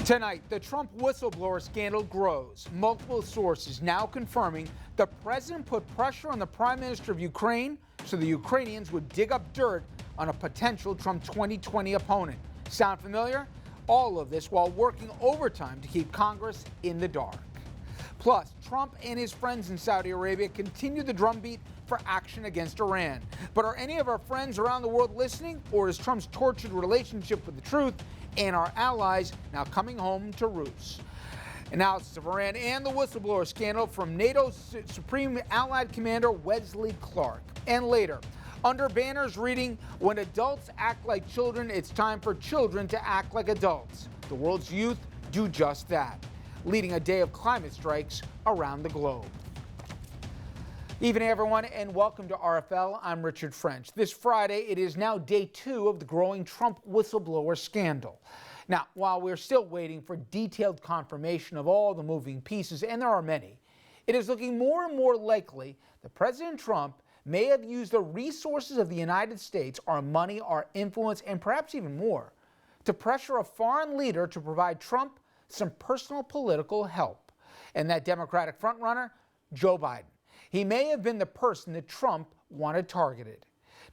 Tonight, the Trump whistleblower scandal grows. Multiple sources now confirming the president put pressure on the prime minister of Ukraine so the Ukrainians would dig up dirt on a potential Trump 2020 opponent. Sound familiar? All of this while working overtime to keep Congress in the dark. Plus, Trump and his friends in Saudi Arabia continue the drumbeat for action against Iran. But are any of our friends around the world listening, or is Trump's tortured relationship with the truth and our allies now coming home to roost? Analysis of Iran and the whistleblower scandal from NATO's Supreme Allied Commander Wesley Clark. And later, under banners reading, "When adults act like children, it's time for children to act like adults." The world's youth do just that, leading a day of climate strikes around the globe. Evening, everyone, and welcome to RFL. I'm Richard French. This Friday, it is now day 2 of the growing Trump whistleblower scandal. Now, while we're still waiting for detailed confirmation of all the moving pieces, and there are many, it is looking more and more likely that President Trump may have used the resources of the United States, our money, our influence, and perhaps even more, to pressure a foreign leader to provide Trump some personal political help. And that Democratic frontrunner, Joe Biden. He may have been the person that Trump wanted targeted.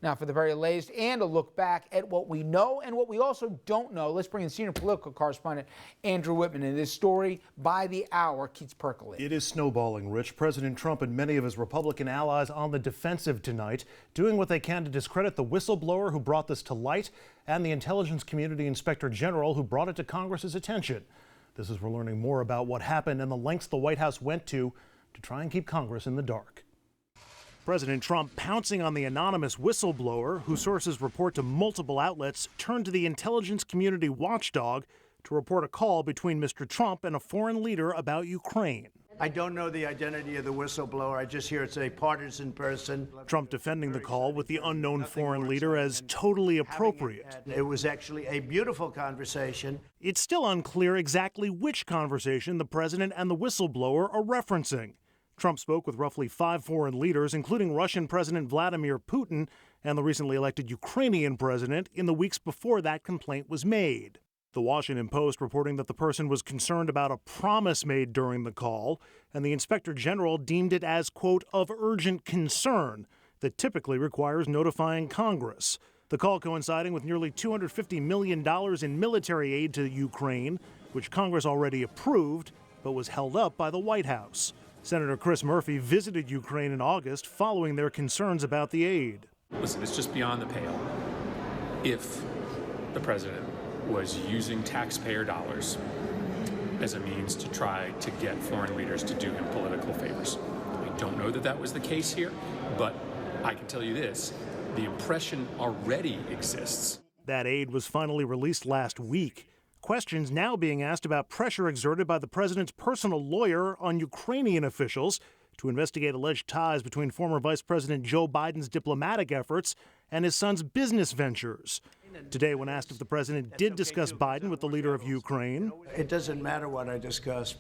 Now, for the very latest and a look back at what we know and what we also don't know, let's bring in senior political correspondent Andrew Whitman. And this story, by the hour, keeps percolating. It is snowballing, Rich. President Trump and many of his Republican allies on the defensive tonight, doing what they can to discredit the whistleblower who brought this to light and the intelligence community inspector general who brought it to Congress's attention. This is we're learning more about what happened and the lengths the White House went to try and keep Congress in the dark. President Trump pouncing on the anonymous whistleblower, whose sources report to multiple outlets, turned to the intelligence community watchdog to report a call between Mr. Trump and a foreign leader about Ukraine. I don't know the identity of the whistleblower. I just hear it's a partisan person. Trump defending the call with the unknown foreign leader as totally appropriate. It was actually a beautiful conversation. It's still unclear exactly which conversation the president and the whistleblower are referencing. Trump spoke with roughly 5 foreign leaders, including Russian President Vladimir Putin and the recently elected Ukrainian president, in the weeks before that complaint was made. The Washington Post reporting that the person was concerned about a promise made during the call, and the inspector general deemed it as, quote, of urgent concern that typically requires notifying Congress. The call coinciding with nearly $250 million in military aid to Ukraine, which Congress already approved, but was held up by the White House. Senator Chris Murphy visited Ukraine in August following their concerns about the aid. Listen, it's just beyond the pale. If the president was using taxpayer dollars as a means to try to get foreign leaders to do him political favors. I don't know that that was the case here, but I can tell you this, the impression already exists. That aid was finally released last week. Questions now being asked about pressure exerted by the president's personal lawyer on Ukrainian officials to investigate alleged ties between former Vice President Joe Biden's diplomatic efforts and his son's business ventures. Today, when asked if the president did discuss Biden with the leader of Ukraine, it doesn't matter what I discuss.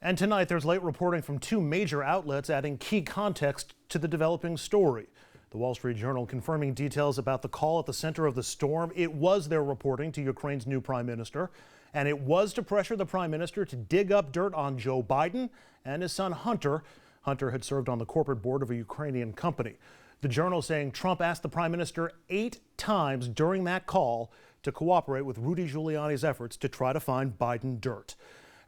And tonight, there's late reporting from 2 major outlets adding key context to the developing story. The Wall Street Journal confirming details about the call at the center of the storm. It was their reporting to Ukraine's new prime minister, and it was to pressure the prime minister to dig up dirt on Joe Biden and his son Hunter. Hunter had served on the corporate board of a Ukrainian company. The Journal saying Trump asked the prime minister 8 times during that call to cooperate with Rudy Giuliani's efforts to try to find Biden dirt.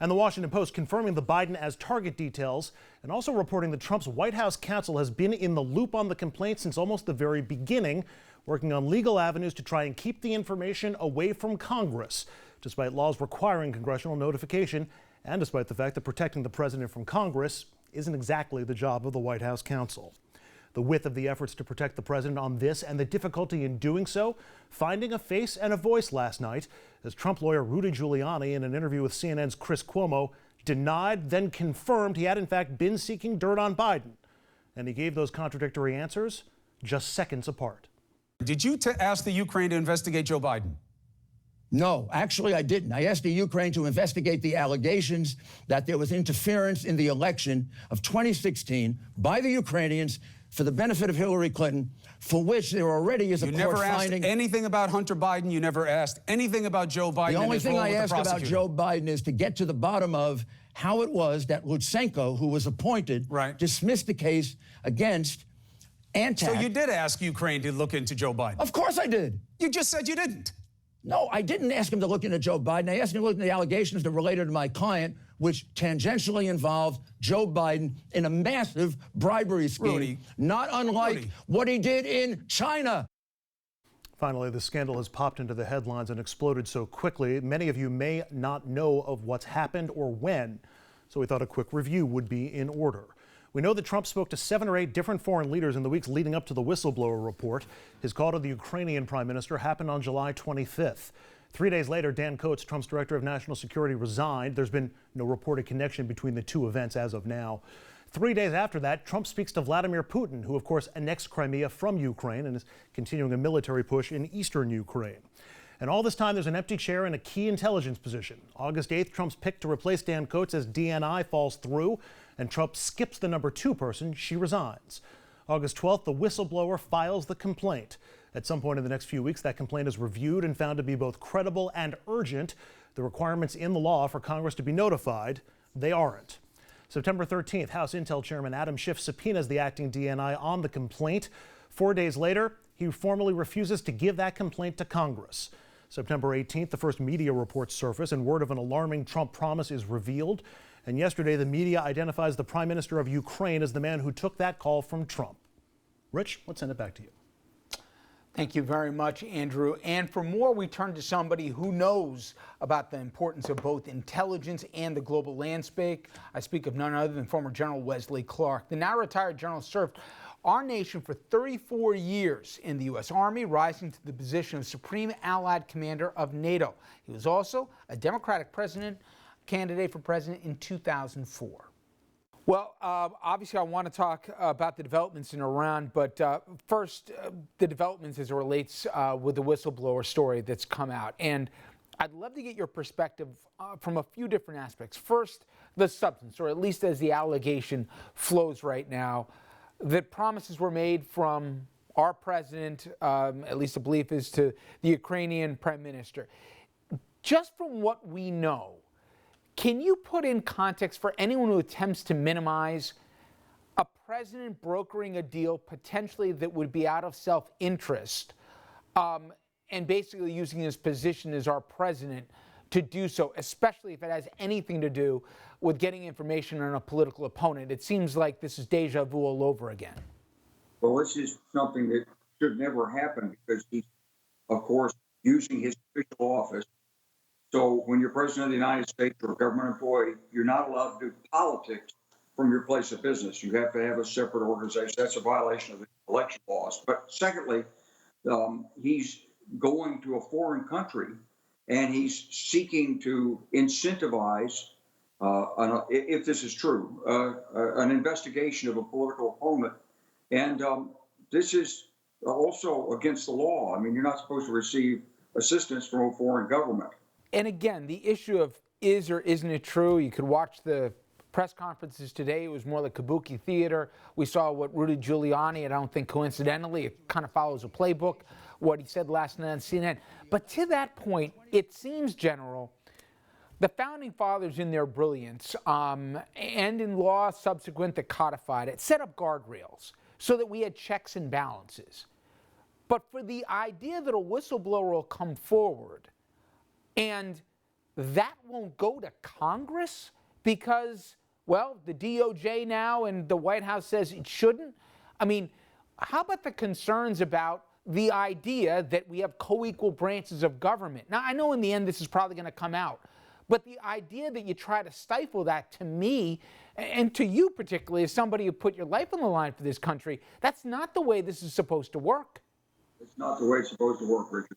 And the Washington Post confirming the Biden as target details and also reporting that Trump's White House counsel has been in the loop on the complaint since almost the very beginning, working on legal avenues to try and keep the information away from Congress, despite laws requiring congressional notification and despite the fact that protecting the president from Congress isn't exactly the job of the White House counsel. The width of the efforts to protect the president on this and the difficulty in doing so, finding a face and a voice last night as Trump lawyer Rudy Giuliani, in an interview with CNN's Chris Cuomo, denied, then confirmed he had in fact been seeking dirt on Biden. And he gave those contradictory answers just seconds apart. Did you ask the Ukraine to investigate Joe Biden? No, actually I didn't. I asked the Ukraine to investigate the allegations that there was interference in the election of 2016 by the Ukrainians for the benefit of Hillary Clinton, for which there already is a court never asked finding. anything about Hunter Biden. You never asked anything about Joe Biden. The only and his thing role I with the asked about prosecutor. Joe Biden is to get to the bottom of how it was that Lutsenko, who was appointed, dismissed the case against Antac. So you did ask Ukraine to look into Joe Biden? Of course I did. You just said you didn't. No, I didn't ask him to look into Joe Biden. I asked him to look into the allegations that related to my client, which tangentially involved Joe Biden in a massive bribery scheme, Rudy, not unlike what he did in China. Finally, the scandal has popped into the headlines and exploded so quickly, many of you may not know of what's happened or when, so we thought a quick review would be in order. We know that Trump spoke to 7 or 8 different foreign leaders in the weeks leading up to the whistleblower report. His call to the Ukrainian prime minister happened on July 25th. 3 days later, Dan Coats, Trump's director of national security, resigned. There's been no reported connection between the two events as of now. 3 days after that, Trump speaks to Vladimir Putin, who of course annexed Crimea from Ukraine and is continuing a military push in eastern Ukraine. And all this time, there's an empty chair in a key intelligence position. August 8th, Trump's pick to replace Dan Coats as DNI falls through, and Trump skips the number 2 person. She resigns. August 12th, the whistleblower files the complaint. At some point in the next few weeks, that complaint is reviewed and found to be both credible and urgent. The requirements in the law for Congress to be notified, they aren't. September 13th, House Intel Chairman Adam Schiff subpoenas the acting DNI on the complaint. 4 days later, he formally refuses to give that complaint to Congress. September 18th, the first media reports surface and word of an alarming Trump promise is revealed. And yesterday, the media identifies the Prime Minister of Ukraine as the man who took that call from Trump. Rich, let's send it back to you. Thank you very much, Andrew. And for more, we turn to somebody who knows about the importance of both intelligence and the global landscape. I speak of none other than former General Wesley Clark. The now retired general served our nation for 34 years in the U.S. Army, rising to the position of Supreme Allied Commander of Nato. He was also a Democratic candidate for president in 2004. Well, obviously, I want to talk about the developments in Iran, but first, the developments as it relates with the whistleblower story that's come out. And I'd love to get your perspective from a few different aspects. First, the substance, or at least as the allegation flows right now, that promises were made from our president, at least the belief is, to the Ukrainian prime minister. Just from what we know, can you put in context for anyone who attempts to minimize a president brokering a deal potentially that would be out of self-interest and basically using his position as our president to do so, especially if it has anything to do with getting information on a political opponent? It seems like this is deja vu all over again. Well, this is something that should never happen because he's, of course, using his official office. So when you're president of the United States or a government employee, you're not allowed to do politics from your place of business. You have to have a separate organization. That's a violation of the election laws. But secondly, he's going to a foreign country and he's seeking to incentivize, if this is true, an investigation of a political opponent. And this is also against the law. I mean, you're not supposed to receive assistance from a foreign government. And again, the issue of is or isn't it true, you could watch the press conferences today. It was more like kabuki theater. We saw what Rudy Giuliani, and I don't think coincidentally, it kind of follows a playbook, what he said last night on CNN. But to that point, it seems, General, the founding fathers in their brilliance and in law subsequent that codified it, set up guardrails so that we had checks and balances. But for the idea that a whistleblower will come forward and that won't go to Congress because, well, the DOJ now and the White House says it shouldn't. I mean, how about the concerns about the idea that we have co-equal branches of government? Now, I know in the end this is probably going to come out, but the idea that you try to stifle that, to me, and to you particularly, as somebody who put your life on the line for this country, that's not the way this is supposed to work. It's not the way it's supposed to work, Richard.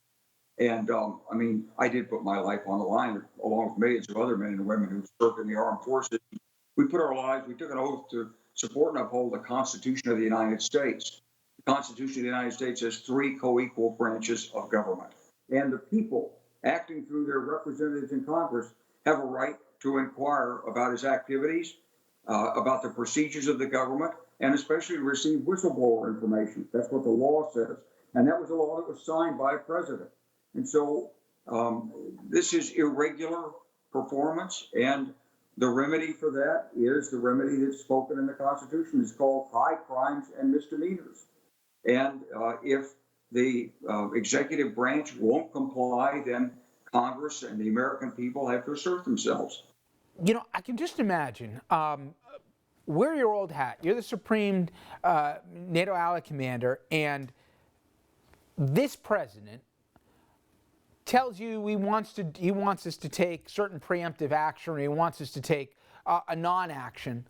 And I mean, I did put my life on the line along with millions of other men and women who served in the armed forces. We put our lives, we took an oath to support and uphold the Constitution of the United States. The Constitution of the United States has 3 co-equal branches of government. And the people acting through their representatives in Congress have a right to inquire about his activities, about the procedures of the government, and especially to receive whistleblower information. That's what the law says. And that was a law that was signed by a president. And so this is irregular performance, and the remedy for that is the remedy that's spoken in the Constitution. It's called high crimes and misdemeanors. And if the executive branch won't comply, then Congress and the American people have to assert themselves. You know, I can just imagine, wear your old hat. You're the Supreme NATO Allied Commander, and this president tells you he wants us to take certain preemptive action, or he wants us to take a non-action.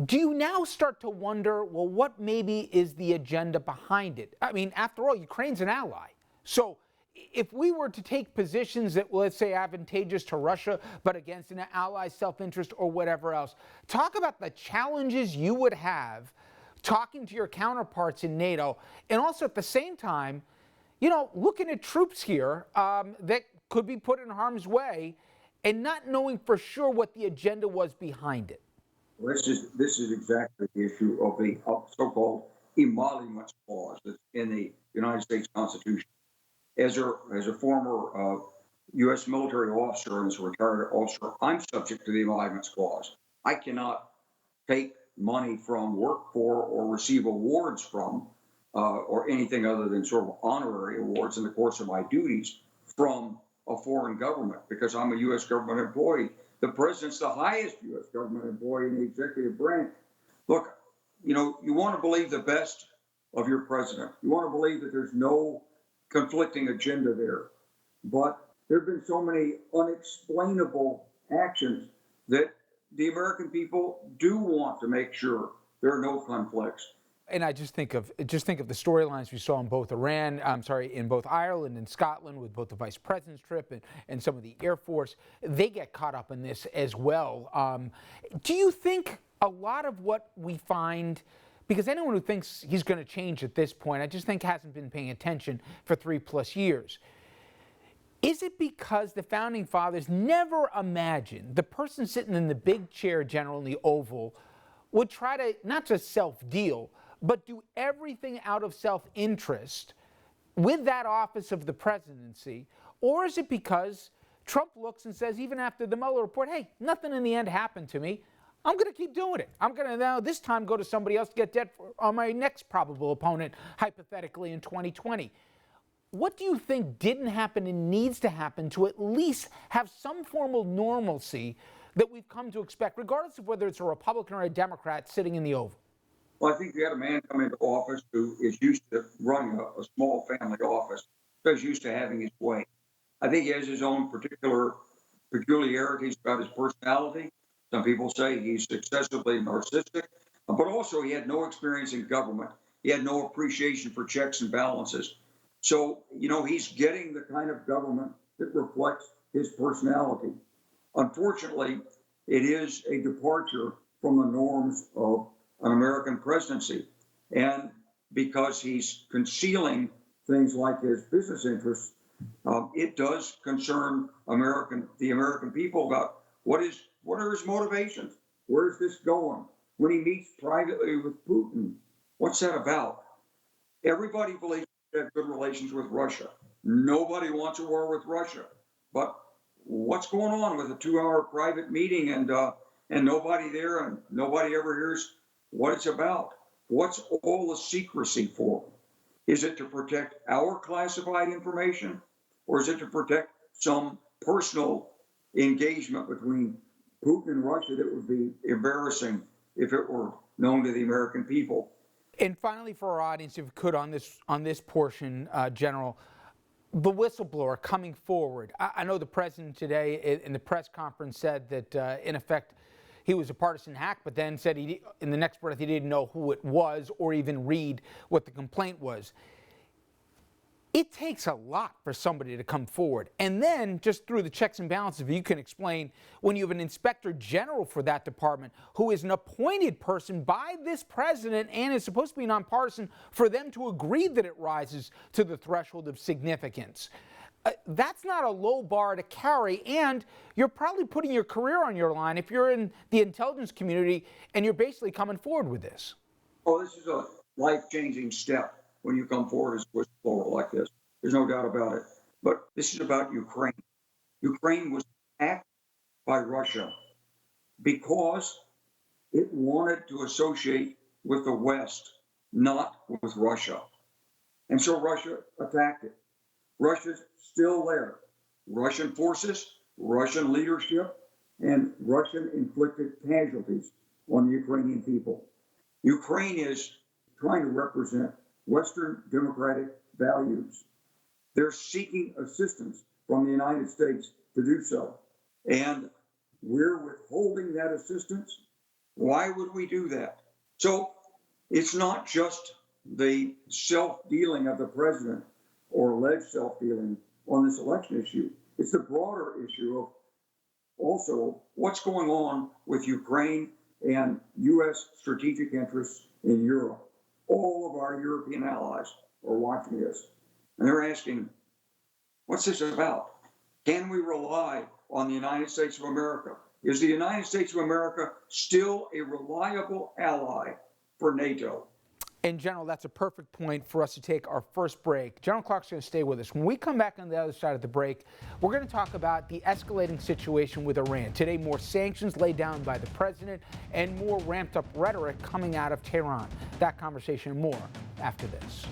Do you now start to wonder, well, what maybe is the agenda behind it? I mean, after all, Ukraine's an ally. So if we were to take positions that, let's say, advantageous to Russia, but against an ally's self-interest or whatever else, talk about the challenges you would have talking to your counterparts in NATO, and also at the same time, you know, looking at troops here that could be put in harm's way and not knowing for sure what the agenda was behind it. This is exactly the issue of the so-called emoluments clause that's in the United States Constitution. As a former U.S. military officer and as a retired officer, I'm subject to the emoluments clause. I cannot take money from, work for, or receive awards from, or anything other than sort of honorary awards in the course of my duties from a foreign government, because I'm a U.S. government employee. The president's the highest U.S. government employee in the executive branch. Look, you know, you want to believe the best of your president. You want to believe that there's no conflicting agenda there. But there have been so many unexplainable actions that the American people do want to make sure there are no conflicts. And I just think of the storylines we saw in both in both Ireland and Scotland, with both the vice president's trip and some of the Air Force. They get caught up in this as well. Do you think a lot of what we find, because anyone who thinks he's going to change at this point, I just think hasn't been paying attention for 3+ years. Is it because the founding fathers never imagined the person sitting in the big chair, General, in the Oval, would try to not just self-deal, but do everything out of self-interest with that office of the presidency? Or is it because Trump looks and says, even after the Mueller report, hey, nothing in the end happened to me. I'm going to keep doing it. I'm going to now this time go to somebody else to get debt on my next probable opponent, hypothetically in 2020. What do you think didn't happen and needs to happen to at least have some form of normalcy that we've come to expect, regardless of whether it's a Republican or a Democrat sitting in the Oval? Well, I think you had a man come into office who is used to running a small family office, so he's used to having his way. I think he has his own particular peculiarities about his personality. Some people say he's excessively narcissistic, but also he had no experience in government. He had no appreciation for checks and balances. So, you know, he's getting the kind of government that reflects his personality. Unfortunately, it is a departure from the norms of an American presidency. And because he's concealing things like his business interests, it does concern the American people about what are his motivations? Where is this going? When he meets privately with Putin, what's that about? Everybody believes we have good relations with Russia. Nobody wants a war with Russia. But what's going on with a 2-hour private meeting and nobody there and nobody ever hears what it's about? What's all the secrecy for? Is it to protect our classified information, or is it to protect some personal engagement between Putin and Russia that would be embarrassing if it were known to the American people? And finally, for our audience, if you could, on this portion, General, the whistleblower coming forward. I know the president today in the press conference said that, in effect, he was a partisan hack, but then said in the next breath he didn't know who it was or even read what the complaint was. It takes a lot for somebody to come forward. And then, just through the checks and balances, if you can explain, when you have an inspector general for that department who is an appointed person by this president and is supposed to be nonpartisan, for them to agree that it rises to the threshold of significance. That's not a low bar to carry, and you're probably putting your career on your line if you're in the intelligence community and you're basically coming forward with this. Oh, this is a life-changing step when you come forward as a whistleblower like this. There's no doubt about it. But this is about Ukraine. Ukraine was attacked by Russia because it wanted to associate with the West, not with Russia. And so Russia attacked it. Russia's still there. Russian forces, Russian leadership, and Russian inflicted casualties on the Ukrainian people. Ukraine is trying to represent Western democratic values. They're seeking assistance from the United States to do so. And we're withholding that assistance. Why would we do that? So it's not just the self-dealing of the president or alleged self-dealing on this election issue. It's the broader issue of also what's going on with Ukraine and U.S. strategic interests in Europe. All of our European allies are watching this, and they're asking, what's this about? Can we rely on the United States of America? Is the United States of America still a reliable ally for NATO? And General, that's a perfect point for us to take our first break. General Clark's going to stay with us. When we come back on the other side of the break, we're going to talk about the escalating situation with Iran. Today, more sanctions laid down by the president and more ramped up rhetoric coming out of Tehran. That conversation and more after this.